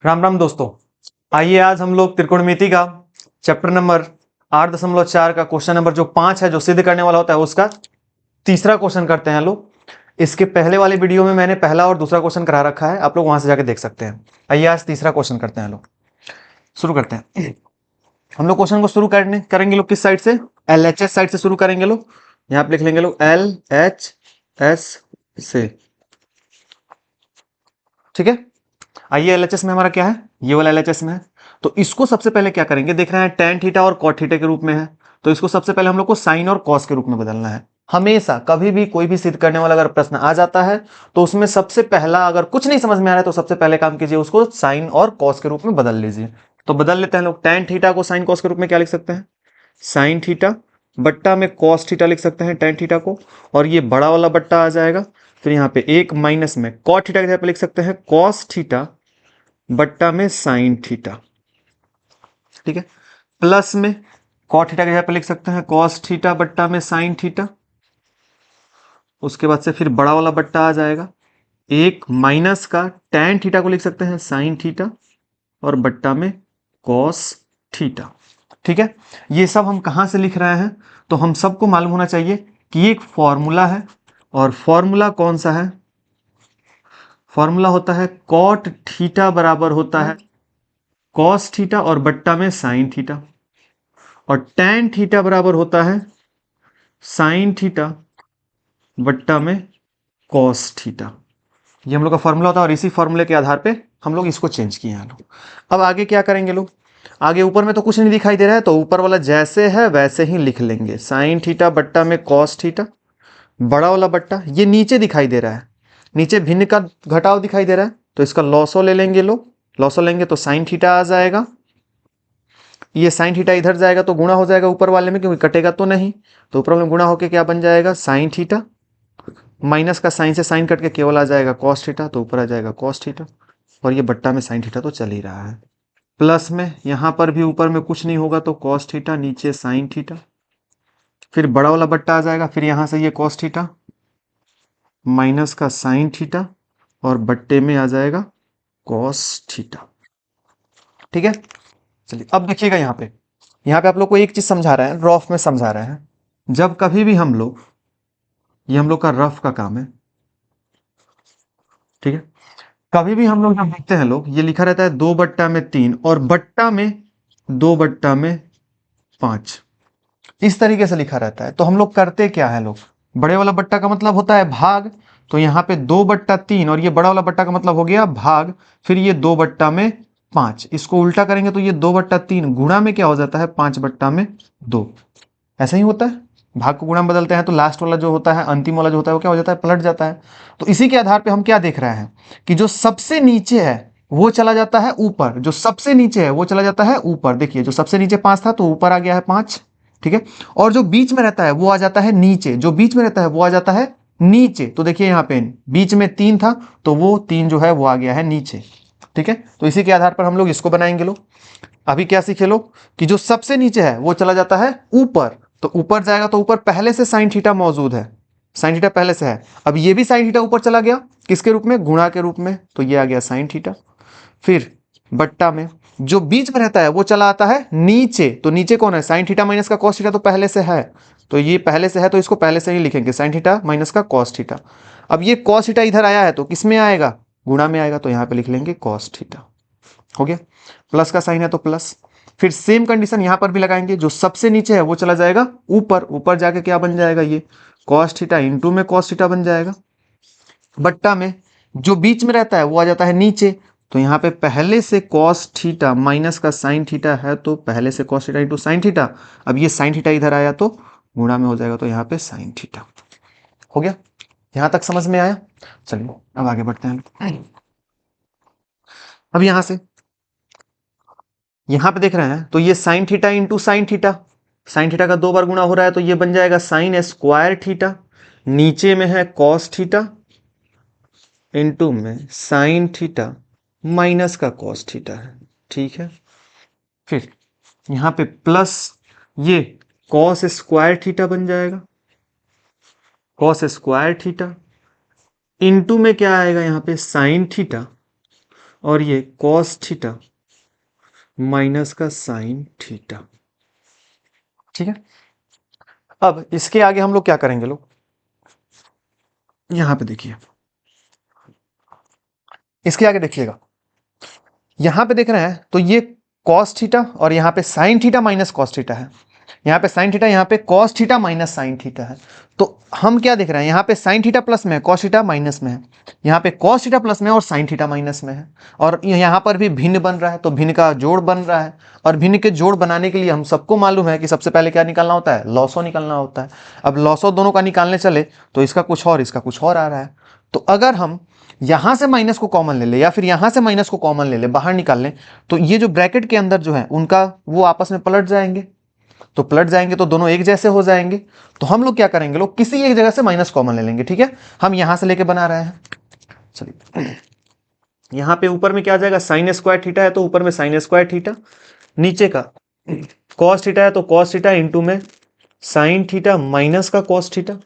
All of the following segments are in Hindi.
राम राम दोस्तों, आइए आज हम लोग त्रिकोणमिति का चैप्टर नंबर 8.4 का क्वेश्चन नंबर जो 5 है, जो सिद्ध करने वाला होता है, उसका तीसरा क्वेश्चन करते हैं लोग। इसके पहले वाले वीडियो में मैंने पहला और दूसरा क्वेश्चन करा रखा है, आप लोग वहां से जाके देख सकते हैं। आइए आज तीसरा क्वेश्चन करते हैं लोग, शुरू करते हैं। हम लोग क्वेश्चन को शुरू करेंगे लोग किस साइड से? LHS साइड से शुरू करेंगे लोग। यहाँ पे लिख लेंगे लोग LHS से, ठीक है। आइए LHS में हमारा क्या है, ये वाला LHS में है। तो इसको सबसे पहले क्या करेंगे, देख रहे हैं tan थीटा और cot थीटा के रूप में है, तो इसको सबसे पहले हम लोग को sin और cos के रूप में बदलना है। हमेशा कभी भी कोई भी सिद्ध करने वाला अगर प्रश्न आ जाता है तो उसमें सबसे पहला, अगर कुछ नहीं समझ में आ रहा है तो सबसे पहले काम कीजिए, उसको sin और cos के रूप में बदल लीजिए। तो बदल लेते हैं लोग। tan थीटा को sin cos के रूप में क्या लिख सकते हैं? sin थीटा बट्टा में cos थीटा लिख सकते हैं tan थीटा को, और ये बड़ा वाला बट्टा आ जाएगा। फिर यहाँ पे एक माइनस में cot थीटा के जगह पे लिख सकते हैं cos थीटा बट्टा में साइन थीटा, ठीक है। प्लस में कॉट थीटा के जगह पे लिख सकते हैं कॉस थीटा बट्टा में साइन थीटा। उसके बाद से फिर बड़ा वाला बट्टा आ जाएगा, एक माइनस का टैन थीटा को लिख सकते हैं साइन थीटा और बट्टा में कॉस थीटा, ठीक है। ये सब हम कहां से लिख रहे हैं? तो हम सबको मालूम होना चाहिए कि ये एक फॉर्मूला है, और फॉर्मूला कौन सा है? फॉर्मूला होता है कॉट थीटा बराबर होता है कॉस थीटा और बट्टा में साइन थीटा, और टैन थीटा बराबर होता है साइन थीटा बट्टा में कॉस थीटा। ये हम लोग का फॉर्मूला होता है, और इसी फॉर्मूले के आधार पे हम लोग इसको चेंज किए हैं लोग। अब आगे क्या करेंगे लोग? आगे ऊपर में तो कुछ नहीं दिखाई दे रहा है, तो ऊपर वाला जैसे है वैसे ही लिख लेंगे, साइन थीटा बट्टा में कॉस थीटा। बड़ा वाला बट्टा ये नीचे दिखाई दे रहा है, नीचे भिन्न का घटाव दिखाई दे रहा है, तो इसका लॉसो ले लेंगे लोग। लॉसो लेंगे तो साइन थीटा आ जाएगा, ये साइन थीटा इधर जाएगा तो गुणा हो जाएगा ऊपर वाले में, क्योंकि कटेगा तो नहीं, तो ऊपर वाले में गुणा होके क्या बन जाएगा? Sine theta. माइनस का साइन से साइन कट के केवल आ जाएगा कॉस थीटा, तो ऊपर आ जाएगा कॉस थीटा, और ये बट्टा में साइन थीटा तो चल ही रहा है। प्लस में यहां पर भी ऊपर में कुछ नहीं होगा तो कॉस थीटा, नीचे साइन थीटा। फिर बड़ा वाला बट्टा आ जाएगा, फिर यहां से ये कॉस थीटा माइनस का साइन थीटा और बट्टे में आ जाएगा कॉस थीटा, ठीक है। चलिए अब देखिएगा, यहाँ पे आप लोग को एक चीज समझा रहे हैं, रफ में समझा रहे हैं। जब कभी भी हम लोग, ये हम लोग का रफ का काम है, ठीक है। कभी भी हम लोग जब देखते हैं लोग, ये लिखा रहता है 2/3 और बट्टा में 2/5, इस तरीके से लिखा रहता है। तो हम लोग करते क्या है लोग, बड़े वाला बट्टा का मतलब होता है भाग, तो यहाँ पे 2/3 और ये बड़ा वाला बट्टा का मतलब हो गया भाग, फिर ये 2/5। इसको उल्टा करेंगे तो ये 2/3 गुणा में क्या हो जाता है? 5/2। ऐसा ही होता है, भाग को गुणा में बदलते हैं तो लास्ट वाला जो होता है, अंतिम वाला जो होता है, वो क्या हो जाता है? पलट जाता है। तो इसी के आधार पे हम क्या देख रहे हैं कि जो सबसे नीचे है वो चला जाता है ऊपर, जो सबसे नीचे है वो चला जाता है ऊपर। देखिए जो सबसे नीचे 5 था तो ऊपर आ गया है 5, ठीक है। और जो बीच में रहता है वो आ जाता है नीचे, जो बीच में रहता है वो आ जाता है नीचे। तो देखिए यहाँ पे बीच में 3 था तो वो 3 जो है वो आ गया है नीचे, ठीक है। तो इसी के आधार पर हम लोग इसको बनाएंगे लोग। अभी क्या सीखे लोग कि जो सबसे नीचे है वो चला जाता है ऊपर, तो ऊपर जाएगा तो ऊपर पहले से साइन थीटा मौजूद है, साइन थीटा पहले से है। अब ये भी साइन थीटा ऊपर चला गया, किसके रूप में? गुणा के रूप में, तो ये आ गया साइन थीटा। फिर बट्टा में जो बीच में रहता है वो चला आता है नीचे, तो नीचे कौन है? साइन थीटा माइनस का कॉस थीटा तो पहले से है, तो ये पहले से है तो इसको पहले से ही लिखेंगे, साइन थीटा माइनस का कॉस थीटा। अब ये कॉस थीटा इधर आया है तो किस में आएगा? गुणा में आएगा, तो यहां पे लिख लेंगे कॉस थीटा, हो गया। प्लस का साइन है तो प्लस। फिर सेम कंडीशन यहां पर भी लगाएंगे, जो सबसे नीचे है वो चला जाएगा ऊपर, ऊपर जाके क्या बन जाएगा? ये कॉस थीटा इंटू में कॉस थीटा बन जाएगा। बट्टा में जो बीच में रहता है वो आ जाता है नीचे, तो यहाँ पे पहले से कॉस थीटा माइनस का साइन थीटा है तो पहले से cos theta into sine theta. अब ये साइन थीटा इधर आया तो गुणा में हो जाएगा, तो यहाँ पे साइन थीटा, हो गया। यहां तक समझ में आया? चलिए अब आगे बढ़ते हैं। अब यहां से यहां पे देख रहे हैं तो ये sign theta into sine theta, sine theta का 2 बार गुणा हो रहा है तो ये बन जाएगा साइन स्क्वायर थीटा। नीचे में है कॉस थीटा इंटू में साइन थीटा माइनस का कॉस थीटा है, ठीक है। फिर यहां पे प्लस ये कॉस स्क्वायर थीटा बन जाएगा, कॉस स्क्वायर थीटा इनटू में क्या आएगा यहाँ पे साइन थीटा, और ये कॉस थीटा माइनस का साइन थीटा। ठीक है, अब इसके आगे हम लोग क्या करेंगे लोग, यहां पे देखिए, इसके आगे देखिएगा, यहां पे देख रहे हैं तो ये कॉस थीटा और यहां पे sine theta minus cos theta है, यहाँ पे साइन थीटा, यहाँ पे cos theta minus sine theta है। तो हम क्या देख रहे हैं, यहाँ पे साइन थीटा प्लस में है, कॉस थीटा माइनस में है, यहाँ पे कॉस थीटा प्लस में है और साइन थीटा माइनस में है, और यहाँ पर भी भिन्न बन रहा है, तो भिन्न का जोड़ बन रहा है, और भिन्न के जोड़ बनाने के लिए हम सबको मालूम है कि सबसे पहले क्या निकालना होता है, लॉसो निकालना होता है। अब लॉसो दोनों का निकालने चले तो इसका कुछ और इसका कुछ और आ रहा है, तो अगर हम यहां से माइनस को कॉमन ले ले या फिर यहां से माइनस को कॉमन ले ले, बाहर निकाल लें, तो ये जो ब्रैकेट के अंदर जो है उनका वो आपस में पलट जाएंगे, तो पलट जाएंगे तो दोनों एक जैसे हो जाएंगे। तो हम लोग क्या करेंगे लोग, किसी एक जगह से माइनस कॉमन ले लेंगे। ठीक है, हम यहां से लेके बना रहे हैं, चलिए यहां पे ऊपर में क्या आ जाएगा, साइन स्क्वायर थीटा है तो ऊपर में साइन स्क्वायर थीटा, नीचे का कॉस थीटा है तो कॉस थीटा इंटू में साइन थीटा माइनस का कॉस थीटा।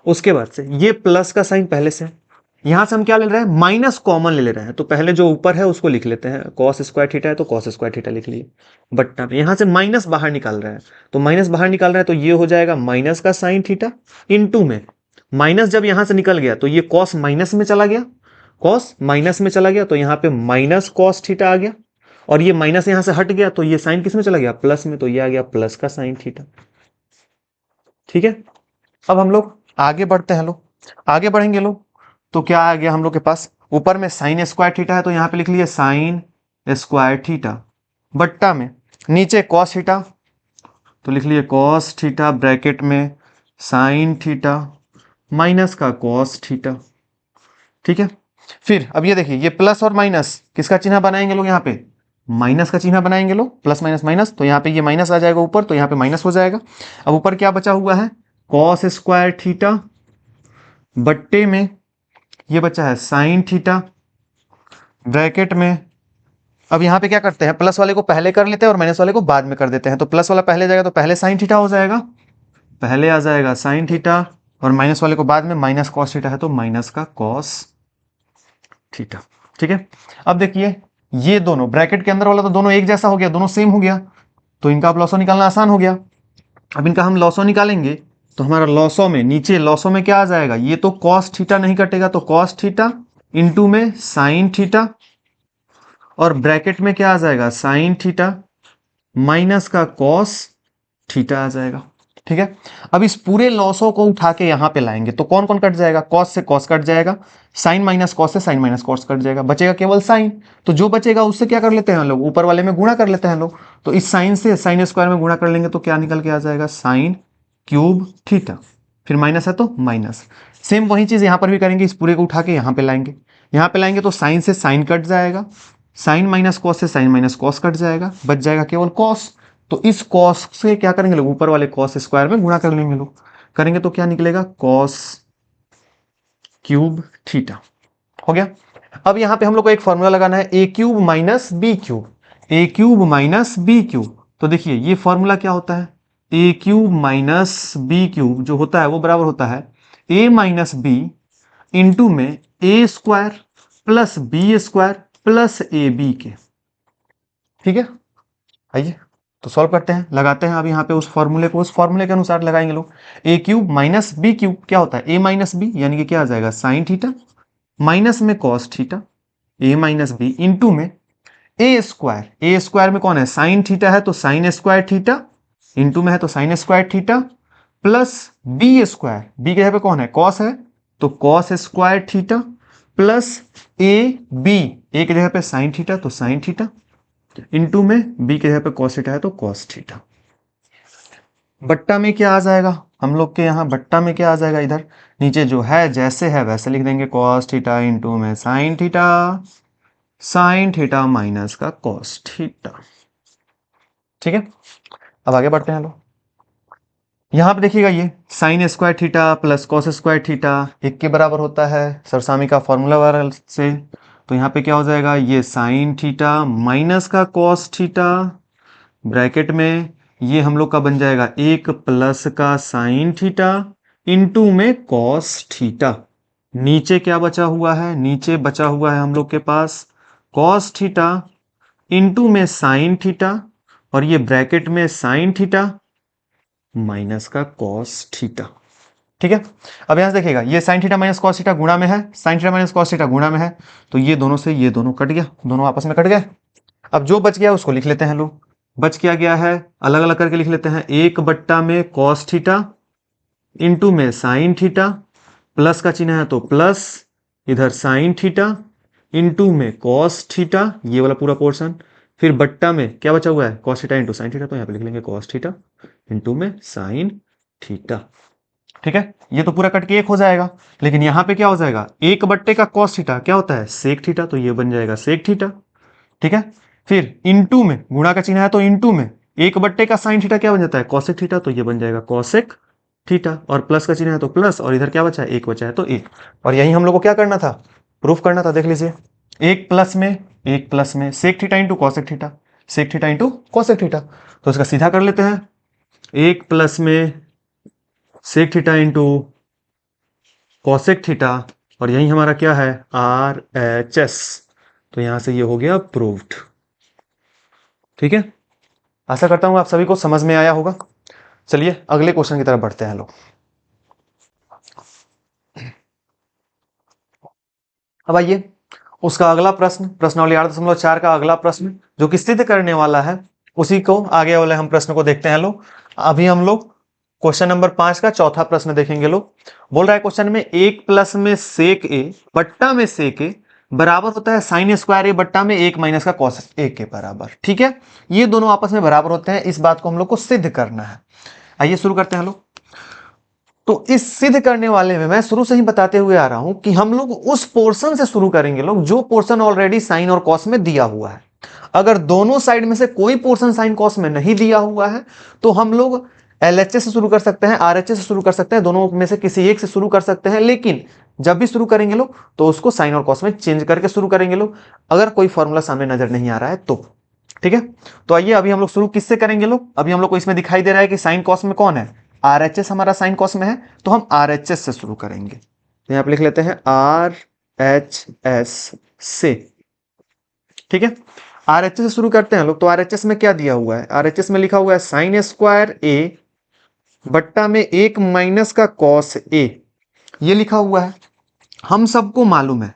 उसके बाद से ये प्लस का साइन पहले से, यहां से हम क्या ले रहे हैं, माइनस कॉमन ले रहे हैं, तो पहले जो ऊपर है उसको लिख लेते हैं, कॉस स्क्वायर थीटा है तो कॉस स्क्वायर थीटा लिख लिए, बट्टा में यहां से माइनस बाहर निकाल रहे हैं, तो माइनस बाहर निकाल रहे हैं तो ये हो जाएगा माइनस का साइन थीटा इंटू में माइनस, जब यहां से निकल गया तो ये कॉस माइनस में चला गया, कॉस माइनस में चला गया तो यहां पे माइनस कॉस थीटा आ गया, और ये माइनस यहां से हट गया तो ये साइन किस में चला गया, प्लस में, तो ये आ गया प्लस का साइन थीटा। ठीक है, अब हम लोग आगे बढ़ते हैं लोग, आगे बढ़ेंगे लोग तो क्या आ गया हम लोग के पास, ऊपर में साइन स्क्वायर थीटा है तो यहां पे लिख लिया साइन स्क्वायर थीटा, बट्टा में नीचे कॉस थीटा तो लिख लिए कॉस थीटा, ब्रैकेट में साइन थीटा माइनस का कॉस थीटा। ठीक है, फिर अब ये देखिए, ये प्लस और माइनस किसका चिन्ह बनाएंगे लोग, यहाँ पे माइनस का चिन्ह बनाएंगे लोग, प्लस माइनस माइनस, तो यहाँ पे ये माइनस आ जाएगा ऊपर, तो यहाँ पे माइनस हो जाएगा। अब ऊपर क्या बचा हुआ है, कॉस स्क्वायर थीटा बट्टे में ये बचा है साइन थीटा, ब्रैकेट में, अब यहां पे क्या करते हैं, प्लस वाले को पहले कर लेते हैं और माइनस वाले को बाद में कर देते हैं, तो प्लस वाला पहले जाएगा तो पहले साइन थीटा हो जाएगा, पहले आ जाएगा साइन थीटा, और माइनस वाले को बाद में, माइनस कॉस थीटा है तो माइनस का कॉस थीटा। ठीक है, अब देखिए ये दोनों ब्रैकेट के अंदर वाला तो दोनों एक जैसा हो गया, दोनों सेम हो गया, तो इनका अब लॉसो निकालना आसान हो गया। अब इनका हम लॉसो निकालेंगे तो हमारा लॉसो में, नीचे लॉसो में क्या आ जाएगा, ये तो कॉस थीटा नहीं कटेगा तो कॉस थीटा इंटू में साइन थीटा, और ब्रैकेट में क्या आ जाएगा, साइन थीटा माइनस का कॉस थीटा आ जाएगा। ठीक है, अब इस पूरे लॉसों को उठा के यहां पे लाएंगे तो कौन कौन कट जाएगा, कॉस से कॉस कट जाएगा, साइन माइनस कॉस से साइन माइनस कॉस कट जाएगा, बचेगा केवल साइन, तो जो बचेगा उससे क्या कर लेते हैं लोग, ऊपर वाले में गुणा कर लेते हैं लोग, तो इस साइन से साइन स्क्वायर में गुणा कर लेंगे तो क्या निकल के आ जाएगा, साइन क्यूब थीटा, फिर माइनस है तो माइनस। सेम वही चीज यहां पर भी करेंगे, इस पूरे को उठा के यहां पे लाएंगे, यहां पे लाएंगे तो साइन से साइन कट जाएगा, साइन माइनस कॉस से साइन माइनस कॉस कट जाएगा, बच जाएगा केवल कॉस, तो इस कॉस से क्या करेंगे लोग, ऊपर वाले कॉस स्क्वायर में गुणा कर लेंगे लोग, करेंगे तो क्या निकलेगा, कॉस क्यूब थीटा। हो गया। अब यहां पे हम लोग को एक फॉर्मूला लगाना है, ए क्यूब माइनस बी क्यूब, ए क्यूब माइनस बी क्यूब, तो देखिए ये फॉर्मूला क्या होता है, ए क्यूब माइनस बी क्यूब जो होता है वो बराबर होता है ए माइनस बी इंटू में A square plus B square plus A B के। ठीक है, आइए तो सॉल्व करते हैं, लगाते हैं अब यहाँ पे उस फॉर्मूले को, उस फॉर्मूले के अनुसार लगाएंगे लोग, ए क्यूब माइनस बी क्यूब क्या होता है, ए माइनस बी यानी कि क्या आ जाएगा, साइन थीटा माइनस में कॉस थीटा, ए माइनस बी इंटू में ए स्क्वायर, ए स्क्वायर में कौन है, साइन थीटा है तो साइन स्क्वायर थीटा, इंटू में है तो sine square theta, plus B square, B के जगह पे कौन है, कॉस है तो cos square theta, plus A B, A के जगह पे साइन थीटा तो साइन थीटा, इंटू में बी के जगह पे कॉस थीटा है तो कॉस थीटा। बट्टा में क्या आ जाएगा, हम लोग के यहाँ बट्टा में क्या आ जाएगा, इधर नीचे जो है जैसे है वैसे लिख देंगे, कॉस थीटा इंटू में sine theta, sine theta minus का कॉस थीटा। ठीक है, अब आगे बढ़ते हैं लोग, यहां पे देखिएगा ये sign square theta plus cos square theta एक के बराबर होता है सरसामी का फॉर्मूला वाला से, तो यहाँ पे क्या हो जाएगा, ये साइन थीटा माइनस का कॉस थीटा, ब्रैकेट में ये हम लोग का बन जाएगा एक प्लस का साइन थीटा इंटू में कॉस थीटा। नीचे क्या बचा हुआ है, नीचे बचा हुआ है हम लोग के पास कॉस थीटा इंटू में साइन थीटा, और ये ब्रैकेट में साइन थीटा माइनस का कॉस थीटा। ठीक है, अब यहां से देखिएगा ये sine theta minus cos theta गुणा में है, sine theta minus cos theta गुणा में है, तो ये दोनों से ये दोनों कट गया, दोनों आपस में कट गए। अब जो बच गया उसको लिख लेते हैं लोग, बच क्या गया है अलग अलग करके लिख लेते हैं, एक बट्टा में कॉस थीटा इंटू में साइन थीटा, प्लस का चिन्ह है तो प्लस, इधर साइन थीटा इंटू में कॉस थीटा, ये वाला पूरा पोर्शन, फिर बट्टा में क्या बचा हुआ है cos theta into sine theta, तो यहाँ पे लिख लेंगे कॉस थीटा इंटू में साइन थीटा। ठीक है, ये तो पूरा कट के एक हो जाएगा, लेकिन यहां पे क्या हो जाएगा, एक बट्टे का कॉस थीटा क्या होता है सेक थीटा, तो ये बन जाएगा सेक थीटा। ठीक है, फिर इनटू में गुणा का चिन्ह है तो इनटू में एक बट्टे का साइन थीटा क्या बन जाता है कॉसेक थीटा, तो ये बन जाएगा कॉसेक थीटा, और प्लस का चिन्ह है तो प्लस, और इधर क्या बचा है एक बचा है तो एक, और यही हम लोग को क्या करना था प्रूफ करना था, देख लीजिए एक प्लस में sec theta into cosec theta, sec theta into cosec theta, तो इसका सीधा कर लेते हैं, एक प्लस में sec theta into cosec theta, और यही हमारा क्या है आर एच एस, तो यहां से ये हो गया प्रूव्ड। ठीक है, आशा करता हूं आप सभी को समझ में आया होगा। चलिए अगले क्वेश्चन की तरफ बढ़ते हैं लोग। अब आइए उसका अगला प्रश्न, प्रश्नावली 8.4 का अगला प्रश्न जो कि सिद्ध करने वाला है, उसी को आगे वाले हम प्रश्न को देखते हैं लोग। अभी हम लोग क्वेश्चन नंबर 5 का चौथा प्रश्न देखेंगे लोग। बोल रहा है क्वेश्चन में एक प्लस में सेक ए बट्टा में सेक ए बराबर होता है साइन स्क्वायर ए बट्टा में एक माइनस का कॉस ए के बराबर। ठीक है, ये दोनों आपस में बराबर होते हैं, इस बात को हम लोग को सिद्ध करना है। आइए शुरू करते हैं लोग। तो इस सिद्ध करने वाले में मैं शुरू से ही बताते हुए आ रहा हूं कि हम लोग उस पोर्शन से शुरू करेंगे लोग जो पोर्शन ऑलरेडी साइन और कॉस में दिया हुआ है। अगर दोनों साइड में से कोई पोर्शन साइन कॉस में नहीं दिया हुआ है तो हम लोग एलएचएस से शुरू कर सकते हैं, आरएचएस से शुरू कर सकते हैं, दोनों में से किसी एक से शुरू कर सकते हैं, लेकिन जब भी शुरू करेंगे लोग तो उसको साइन और कॉस में चेंज करके शुरू करेंगे लोग, अगर कोई फॉर्मूला सामने नजर नहीं आ रहा है तो। ठीक है, तो आइए अभी हम लोग शुरू किससे करेंगे लोग। अभी हम लोग को इसमें दिखाई दे रहा है कि साइन कॉस में कौन है, आरएचएस हमारा साइन कॉस में है, तो हम आरएचएस से शुरू करेंगे। तो यहां पर लिख लेते हैं आरएचएस से। ठीक है, आरएचएस से शुरू करते हैं लोग। तो आरएचएस में क्या दिया हुआ है, आरएचएस में लिखा हुआ है साइन स्क्वायर ए बट्टा में एक माइनस का कॉस ए, ये लिखा हुआ है। हम सबको मालूम है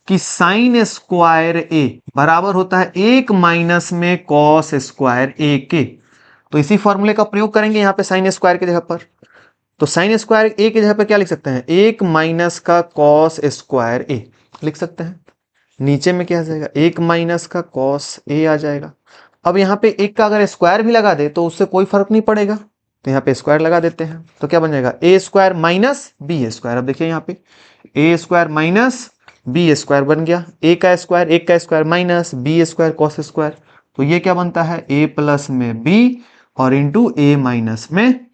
कि साइन स्क्वायर ए बराबर होता है एक माइनस में कॉस स्क्वायर ए के, तो इसी फॉर्मूले का प्रयोग करेंगे यहाँ पे साइन स्क्वायर की जगह पर। तो साइन स्क्वायर ए की जगह पर क्या लिख सकते हैं, एक माइनस का कॉस स्क्वायर ए लिख सकते हैं। नीचे में क्या आ जाएगा, एक माइनस का कॉस ए आ जाएगा। अब यहाँ पे एक का अगर स्क्वायर भी लगा दे तो उससे कोई फर्क नहीं पड़ेगा, तो यहाँ पे स्क्वायर लगा देते हैं, तो क्या बन जाएगा A square minus B square. अब देखिए यहाँ पे A square minus B square बन गया, ए का square minus B square cos square, तो ये क्या बनता है ए प्लस में बी और इंटू ए माइनस में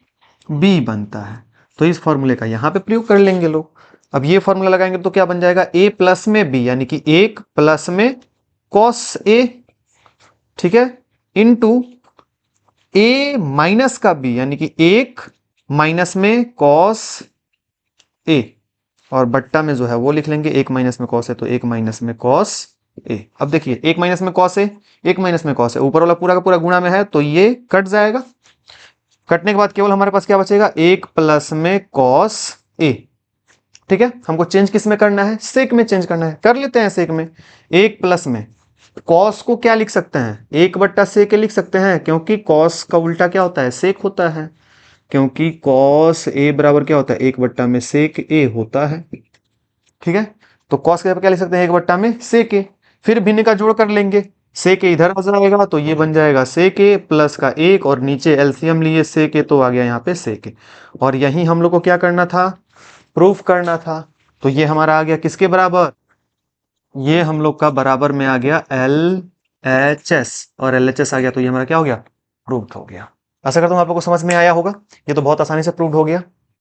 बी बनता है। तो इस फॉर्मूले का यहाँ पे प्रयोग कर लेंगे लोग। अब ये फॉर्मूला लगाएंगे तो क्या बन जाएगा ए प्लस में बी यानी कि एक प्लस में कॉस ए, ठीक है, इंटू ए माइनस का बी यानी कि एक माइनस में कॉस ए, और बट्टा में जो है वो लिख लेंगे एक माइनस में कॉस है तो एक माइनस में कॉस ए। अब देखिए एक माइनस में कॉस ए, एक माइनस में कॉस ए, ऊपर वाला पूरा का पूरा गुणा में है तो ये कट जाएगा। कटने के बाद केवल हमारे पास क्या बचेगा, एक प्लस में कॉस ए। ठीक है, हमको चेंज किस में करना है, सेक में चेंज करना है, कर लेते हैं सेक में। एक प्लस में कॉस को क्या लिख सकते हैं, एक बट्टा सेक लिख सकते हैं, क्योंकि कॉस का उल्टा क्या होता है सेक होता है, क्योंकि कॉस ए बराबर क्या होता है एक बट्टा में सेक ए होता है। ठीक है, तो कॉस के क्या लिख सकते हैं एक बट्टा में सेक ए, फिर भिन्न का जोड़ कर लेंगे, सेक ए इधर आ जाएगा तो ये बन जाएगा सेक ए प्लस का एक, और नीचे एलसीएम लिए सेक ए तो आ गया यहाँ पे सेक ए, और यही हम लोग को क्या करना था प्रूफ करना था। तो ये हमारा आ गया किसके बराबर, ये हम लोग का बराबर में आ गया एल एच एस, और एल एच एस आ गया तो ये हमारा क्या हो गया प्रूव्ड हो गया। आशा करता हूं आप लोग को समझ में आया होगा, ये तो बहुत आसानी से प्रूव्ड हो गया।